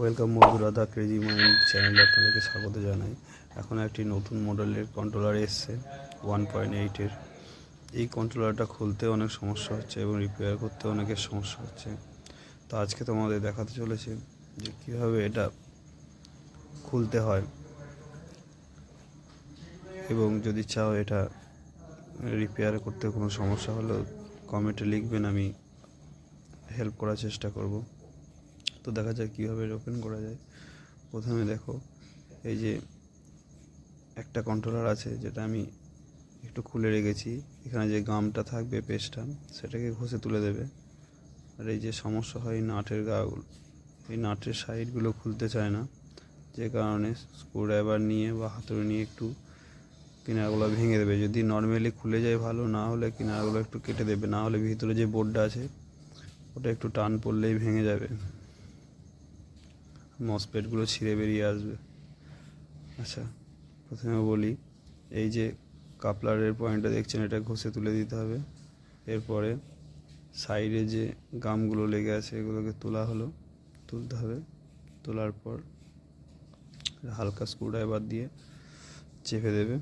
Welcome বন্ধুরা, the crazy mind চ্যানেলে আপনাদেরকে স্বাগত জানাই। এখন একটি নতুন মডেলের কন্ট্রোলার এসছে 1.8-এর। এই কন্ট্রোলারটা খুলতে অনেক সমস্যা হচ্ছে এবং রিপেয়ার করতে অনেকের সমস্যা হচ্ছে। তো আজকে তোমাদের দেখাতে চলেছে যে কীভাবে এটা খুলতে হয়, এবং যদি চাও এটা রিপেয়ার করতে কোনো সমস্যা হলেও কমেন্টে লিখবেন, আমি হেল্প করার চেষ্টা করব। তো দেখা যায় কীভাবে ওপেন করা যায়। প্রথমে দেখো, এই যে একটা কন্ট্রোলার আছে যেটা আমি একটু খুলে রেখেছি, এখানে যে গামটা থাকবে পেস্টটা সেটাকে ঘষে তুলে দেবে। আর এই যে সমস্যা হয় নাটের গাগুলো, এই নাটের সাইডগুলো খুলতে চায় না, যে কারণে স্ক্রুড্রাইভার নিয়ে বা হাতুড়ি নিয়ে একটু কিনারগুলো ভেঙে দেবে। যদি নর্মালি খুলে যায় ভালো, না হলে কিনারগুলো একটু কেটে দেবে, না হলে ভিতরে যে বোর্ডটা আছে ওটা একটু টান পড়লেই ভেঙে যাবে, মসপেটগুলো ছিঁড়ে বেরিয়ে আসবে। আচ্ছা, প্রথমে বলি, এই যে কাপলারের পয়েন্টটা দেখছেন, এটা ঘষে তুলে দিতে হবে। এরপরে সাইডে যে গামগুলো লেগে আছে এগুলোকে তুলতে হবে। তোলার পর হালকা স্ক্রুড্রাইভার দিয়ে চেপে দেবে।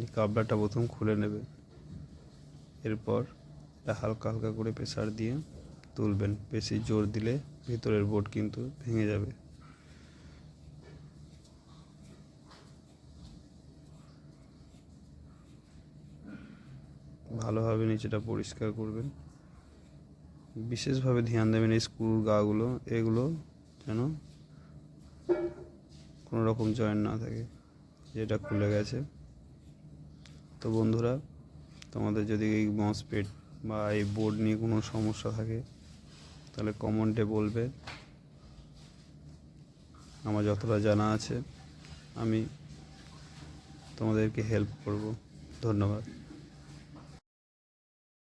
এই কাপলারটা প্রথম খুলে নেবে। এরপর এটা হালকা হালকা করে প্রেসার দিয়ে তুলবেন। বেশি জোর দিলে ভিতরের বোর্ড কিন্তু ভেঙে যাবে। ভালোভাবে নিচেটা পরিষ্কার করবেন। বিশেষভাবে ধ্যান দেবেন এই স্ক্রুর গাগুলো, এগুলো যেন কোনো রকম জয়েন্ট না থাকে। যেটা খুলে গেছে। তো বন্ধুরা, তোমাদের যদি এই মসপেট বা এই বোর্ড নিয়ে কোনো সমস্যা থাকে তাহলে কমেন্টে বলবে। আমার যতটা জানা আছে আমি তোমাদেরকে হেল্প করব। ধন্যবাদ।